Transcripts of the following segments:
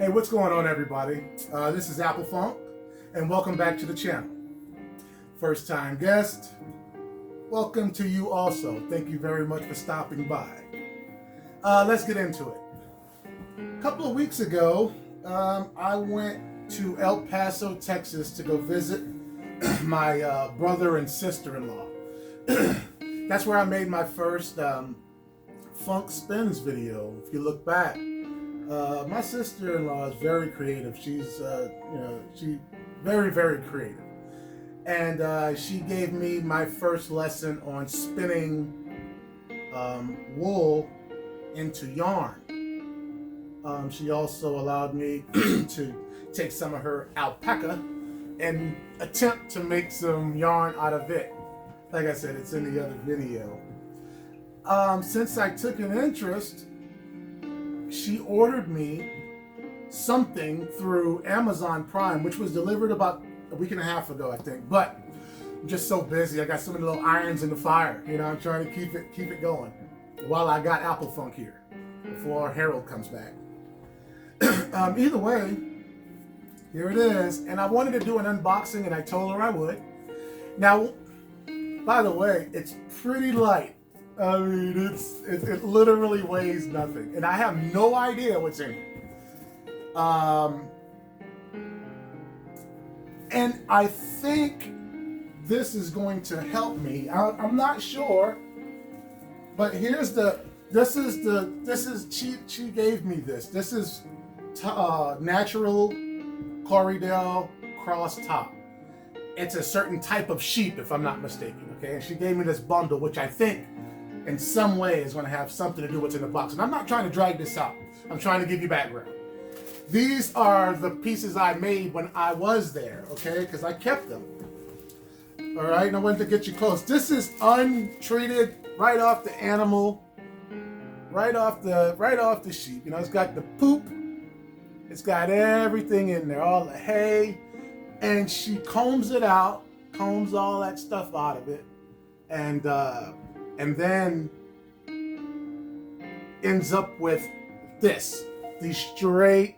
Hey, what's going on, everybody? This is AppleFUNk, and welcome back to the channel. First time guest, welcome to you also. Thank you very much for stopping by. Let's get into it. A couple of weeks ago, I went to El Paso, Texas to go visit my brother and sister-in-law. That's where I made my first funk spins video. If you look back, my sister-in-law is very creative. She's she very creative, and she gave me my first lesson on spinning wool into yarn. She also allowed me to take some of her alpaca and attempt to make some yarn out of it. Like I said, it's in the other video. Since I took an interest, she ordered me something through Amazon Prime, which was delivered about a week and a half ago, I think. But I'm just so busy. I got so many little irons in the fire. You know, I'm trying to keep it going while I got AppleFUNk here before Harold comes back. Either way, here it is. And I wanted to do an unboxing, and I told her I would. Now, by the way, it's pretty light. I mean, it literally weighs nothing, and I have no idea what's in it. And I think this is going to help me. I'm not sure, but she gave me this. This is natural Corriedale cross top. It's a certain type of sheep, if I'm not mistaken. Okay, and she gave me this bundle, which I think in some way is going to have something to do with what's in the box. And I'm not trying to drag this out. I'm trying to give you background. These are the pieces I made when I was there, okay? Because I kept them. All right, and I wanted to get you close. This is untreated, right off the animal, right off the sheep. You know, it's got the poop. It's got everything in there, all the hay. And she combs it out, combs all that stuff out of it, and then ends up with these straight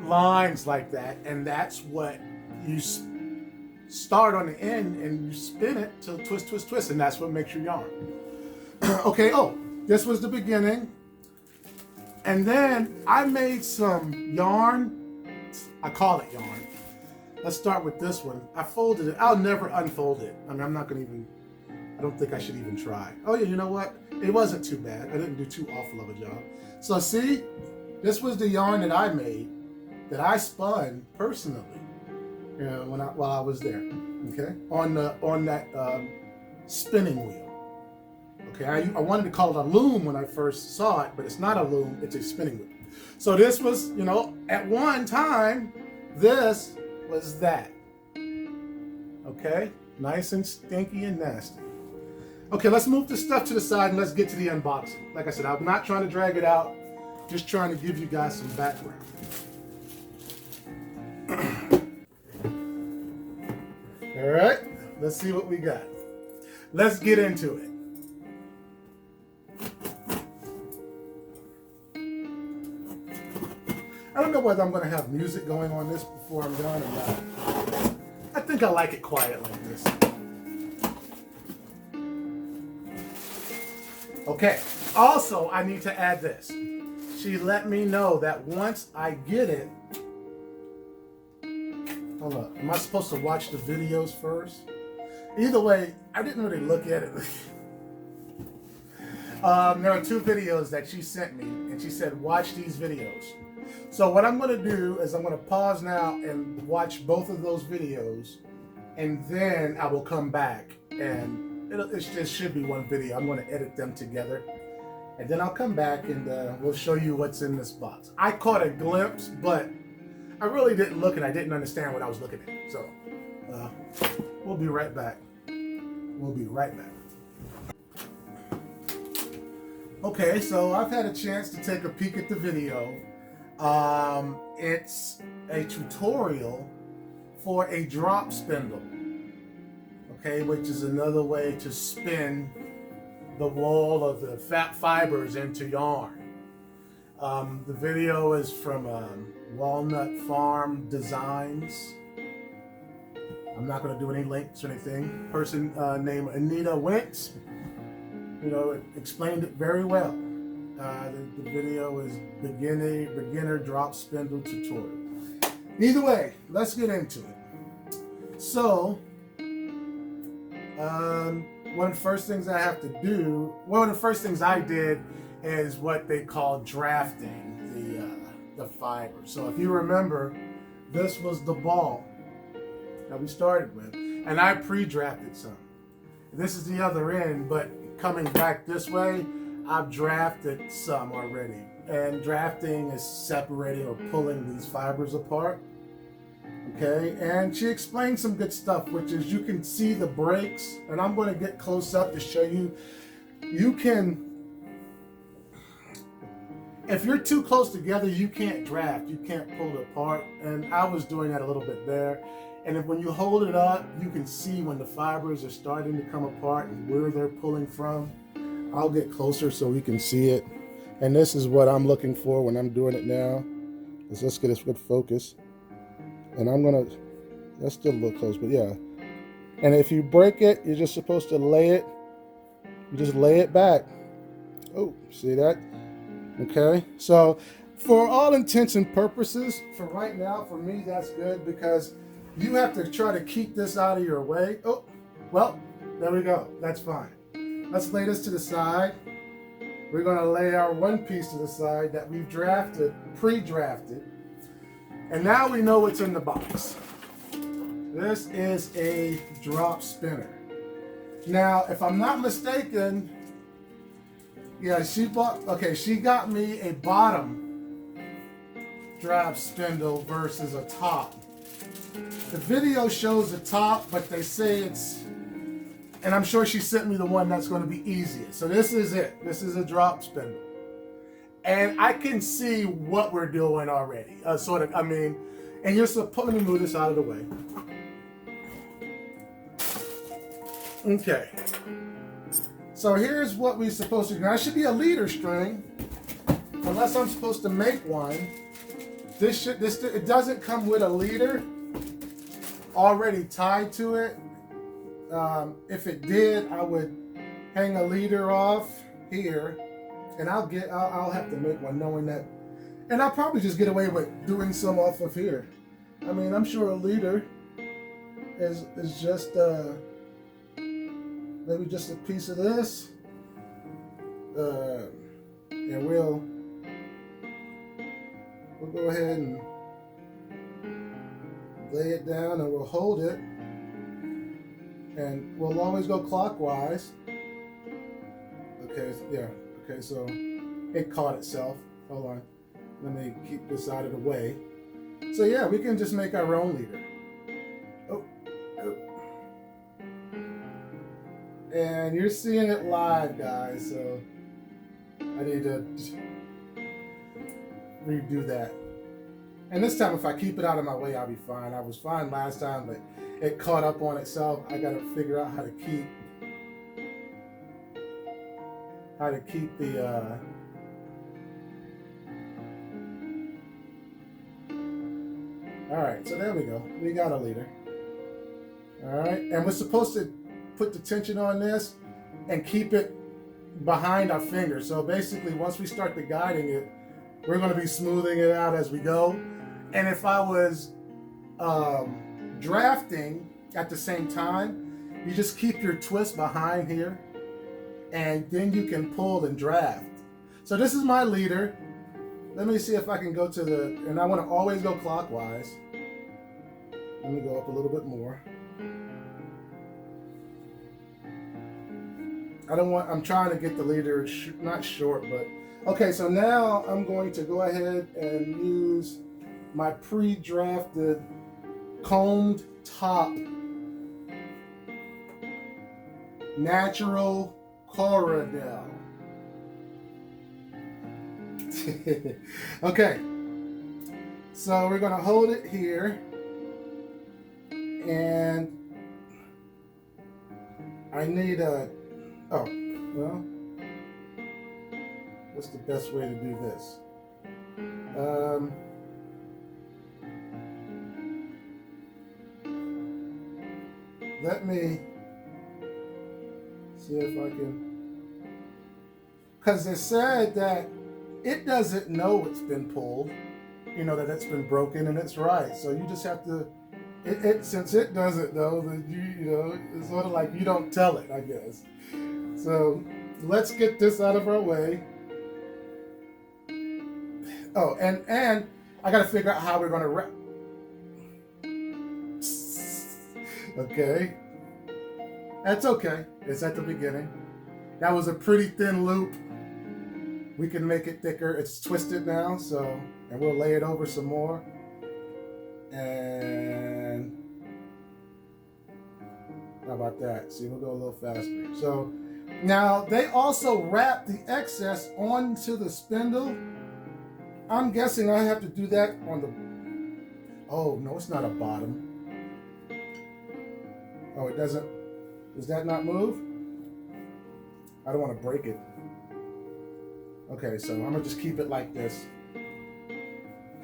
lines like that, and that's what you start on the end and you spin it till twist, and that's what makes your yarn. Okay, this was the beginning, and then I made some yarn. I call it yarn. Let's start with this one. I folded it. I'll never unfold it. I mean, I'm not gonna even, I don't think I should even try. Oh yeah, you know what? It wasn't too bad. I didn't do too awful of a job. So see, this was the yarn that I made, that I spun personally, you know, while I was there. Okay, on that spinning wheel. Okay, I wanted to call it a loom when I first saw it, but it's not a loom. It's a spinning wheel. So this was, you know, at one time, this was that. Okay, nice and stinky and nasty. Okay, let's move this stuff to the side and let's get to the unboxing. Like I said, I'm not trying to drag it out, just trying to give you guys some background. All right, let's see what we got. Let's get into it. I don't know whether I'm going to have music going on this before I'm done or not. I think I like it quiet like this. Okay, also I need to add this. She let me know that once I get it, hold up, am I supposed to watch the videos first? Either way, I didn't really look at it. There are 2 videos that she sent me, and she said, watch these videos. So what I'm going to do is I'm going to pause now and watch both of those videos, and then I will come back, and it just should be one video. I'm going to edit them together, and then I'll come back and we'll show you what's in this box. I caught a glimpse, but I really didn't look, and I didn't understand what I was looking at. So we'll be right back. We'll be right back. Okay, so I've had a chance to take a peek at the video. It's a tutorial for a drop spindle, okay, which is another way to spin the wool of the fat fibers into yarn. The video is from Walnut Farm Designs. I'm not going to do any links or anything. Person named Anita Wentz, you know, explained it very well. The video is beginner drop spindle tutorial. Either way, let's get into it. So, one of the first things I have to do, one of the first things I did is what they call drafting the fiber. So if you remember, this was the ball that we started with, and I pre-drafted some. This is the other end, but coming back this way, I've drafted some already. And drafting is separating or pulling these fibers apart. Okay, and she explained some good stuff, which is you can see the breaks, and I'm going to get close up to show you. You can, if you're too close together, you can't draft, you can't pull it apart, and I was doing that a little bit there. And if, when you hold it up, you can see when the fibers are starting to come apart and where they're pulling from. I'll get closer so we can see it. And this is what I'm looking for when I'm doing it now. Let's get a good focus. And I'm gonna, that's still a little close, but yeah. And if you break it, you're just supposed to lay it, you just lay it back. Oh, see that? Okay, so for all intents and purposes, for right now, for me, that's good because you have to try to keep this out of your way. Oh, well, there we go, that's fine. Let's lay this to the side. We're gonna lay our one piece to the side that we've drafted, pre-drafted. And now we know what's in the box. This is a drop spinner. Now, if I'm not mistaken, yeah, she got me a bottom drop spindle versus a top. The video shows the top, but they say it's, and I'm sure she sent me the one that's going to be easiest. So this is it. This is a drop spindle. And I can see what we're doing already. And you're supposed to move this out of the way. Okay. So here's what we're supposed to do. Now, it should be a leader string, unless I'm supposed to make one. It doesn't come with a leader already tied to it. If it did, I would hang a leader off here, and I'll have to make one knowing that, and I'll probably just get away with doing some off of here. I mean, I'm sure a leader is just maybe just a piece of this, and we'll go ahead and lay it down, and we'll hold it, and we'll always go clockwise. Okay, yeah, okay, so it caught itself. Hold on, let me keep this out of the way. So yeah, we can just make our own leader. Oh. And you're seeing it live, guys, so I need to redo that. And this time, if I keep it out of my way, I'll be fine. I was fine last time, but it caught up on itself. I gotta figure out how to keep the all right, so there we go. We got a leader. All right, and we're supposed to put the tension on this and keep it behind our finger. So basically, once we start the guiding it, we're going to be smoothing it out as we go. And if I was drafting at the same time, you just keep your twist behind here, and then you can pull and draft. So this is my leader. Let me see if I can go to the, and I want to always go clockwise. Let me go up a little bit more. I'm trying to get the leader not short, but okay, so now I'm going to go ahead and use my pre-drafted combed top natural Corridel. Okay, so we're gonna hold it here, and I need a, oh, well, what's the best way to do this? let me see if I can, because it said that it doesn't know it's been pulled, you know, that it's been broken, and it's right. So you just have to, since it doesn't know, then you know, it's sort of like you don't tell it, I guess. So let's get this out of our way. Oh, and I got to figure out how we're going to wrap. Okay. That's okay. It's at the beginning. That was a pretty thin loop. We can make it thicker. It's twisted now, so, and we'll lay it over some more. And how about that? See, we'll go a little faster. So now they also wrap the excess onto the spindle. I'm guessing I have to do that on the, oh no, it's not a bottom. Oh, it doesn't, does that not move? I don't want to break it. Okay, so I'm gonna just keep it like this.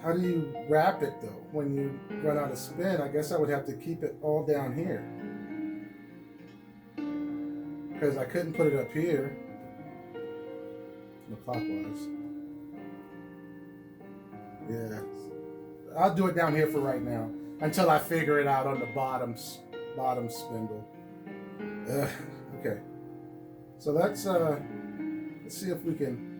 How do you wrap it though? When you run out of spin, I guess I would have to keep it all down here. Because I couldn't put it up here. No, clockwise. Yeah. I'll do it down here for right now. Until I figure it out on the bottom spindle. Okay. So let's see if we can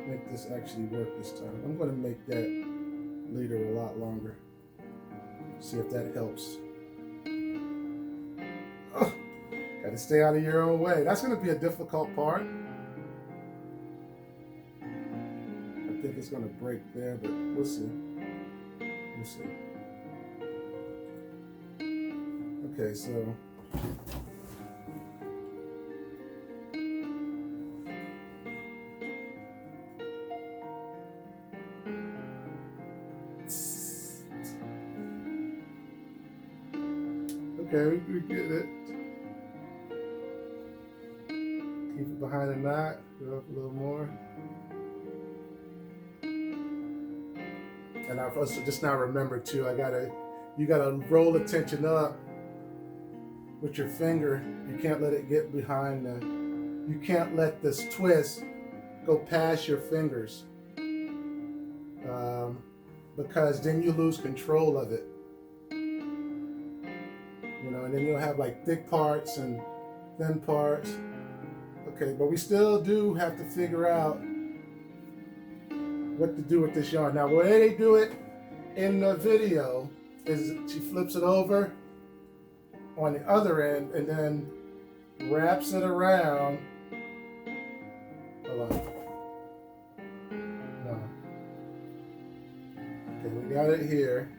make this actually work this time. I'm going to make that leader a lot longer. See if that helps. Oh, got to stay out of your own way. That's going to be a difficult part. I think it's going to break there, but we'll see. We'll see. Okay, so okay, we get it. Keep it behind the knot. Go up a little more. And I've also just now remembered too, you gotta roll the tension up with your finger. You can't let it get behind you can't let this twist go past your fingers. Because then you lose control of it. You know, and then you'll have like thick parts and thin parts. Okay, but we still do have to figure out what to do with this yarn. Now, the way they do it in the video is she flips it over on the other end and then wraps it around. Hold on. No. Okay, we got it here.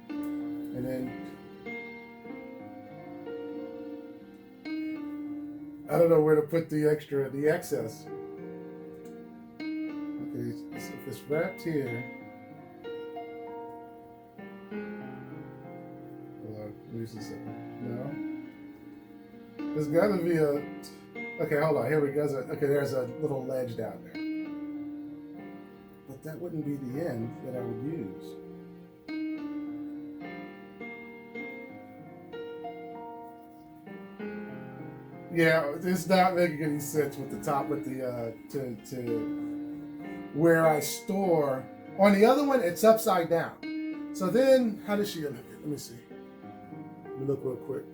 And then I don't know where to put the excess. Okay, so if it's wrapped here. Hold on, let me see something. No. There's gotta be a. Okay, hold on. Here we go. Okay, there's a little ledge down there. But that wouldn't be the end that I would use. Yeah, it's not making any sense with the top, with the to where I store. On the other one, it's upside down. So then, how does she look? Let me see. Let me look real quick.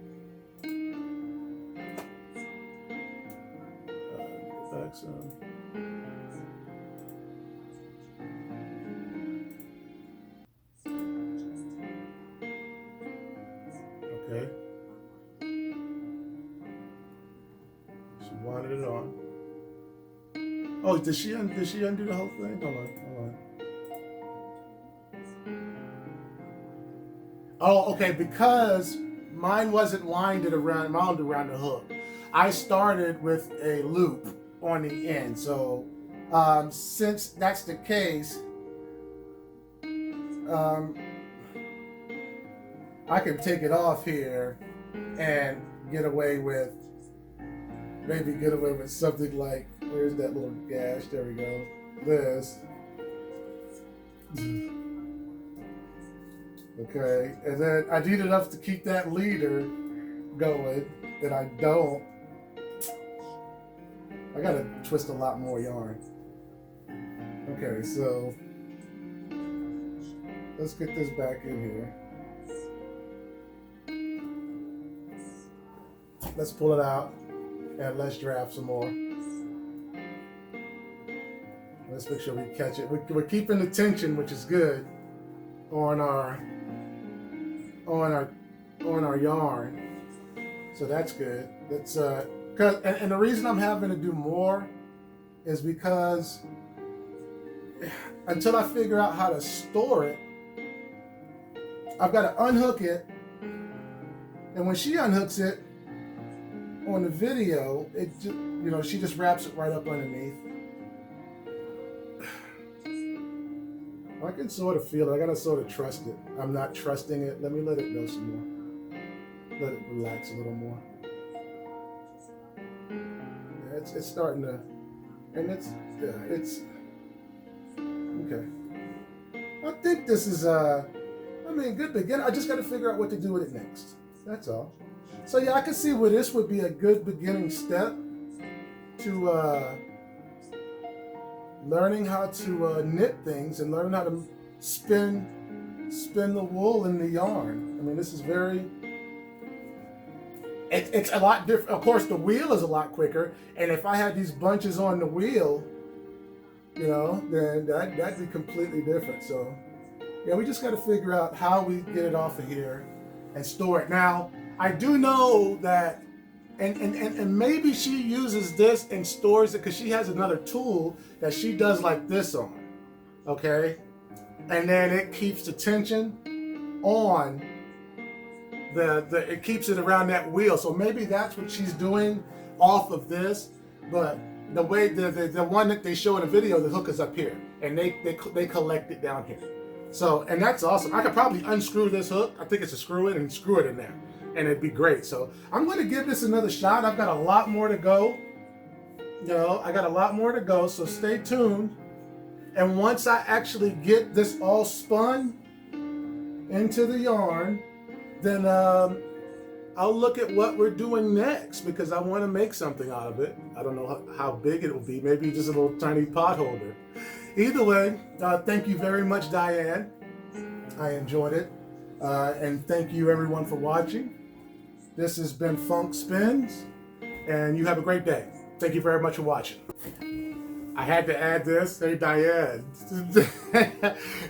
Back some. Okay. She wanted it on. Oh, did she undo the whole thing? Hold on. Oh, okay, because mine wasn't wound around the hook. I started with a loop on the end. So since that's the case, I can take it off here and get away with something like, where's that little gash? There we go. This. Okay, and then I need enough to keep that leader going, and I don't. I gotta twist a lot more yarn. Okay, so let's get this back in here. Let's pull it out and let's draft some more. Let's make sure we catch it. We're keeping the tension, which is good, on our yarn. So that's good. That's and the reason I'm having to do more is because until I figure out how to store it, I've got to unhook it, and when she unhooks it on the video, it just, you know, she just wraps it right up underneath. I can sort of feel it. I gotta sort of trust it. I'm not trusting it. Let me let it go some more. Let it relax a little more. Yeah, it's starting to, and it's okay. I think this is I mean, good beginning. I just got to figure out what to do with it next. That's all. So yeah, I can see where this would be a good beginning step to learning how to knit things and learning how to spin the wool in the yarn. I mean, this is very. It's a lot different. Of course, the wheel is a lot quicker, and if I had these bunches on the wheel, you know, then that'd be completely different. So, yeah, we just got to figure out how we get it off of here and store it. Now, I do know that, and maybe she uses this and stores it because she has another tool that she does like this on, okay? And then it keeps the tension on it keeps it around that wheel. So maybe that's what she's doing off of this, but the way the one that they show in the video, the hook is up here, and they collect it down here. So, and that's awesome. I could probably unscrew this hook. I think it's a screw in and screw it in there, and it'd be great. So I'm going to give this another shot. I've got a lot more to go. You know, I got a lot more to go, so stay tuned. And once I actually get this all spun into the yarn, then I'll look at what we're doing next, because I want to make something out of it. I don't know how big it will be. Maybe just a little tiny pot holder. Either way, thank you very much, Diane. I enjoyed it. And thank you everyone for watching. This has been Funk Spins, and you have a great day. Thank you very much for watching. I had to add this. Hey, Diane.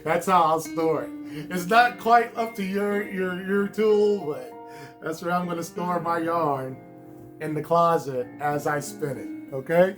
That's how I'll store it. It's not quite up to your tool, but that's where I'm going to store my yarn, in the closet as I spin it. Okay?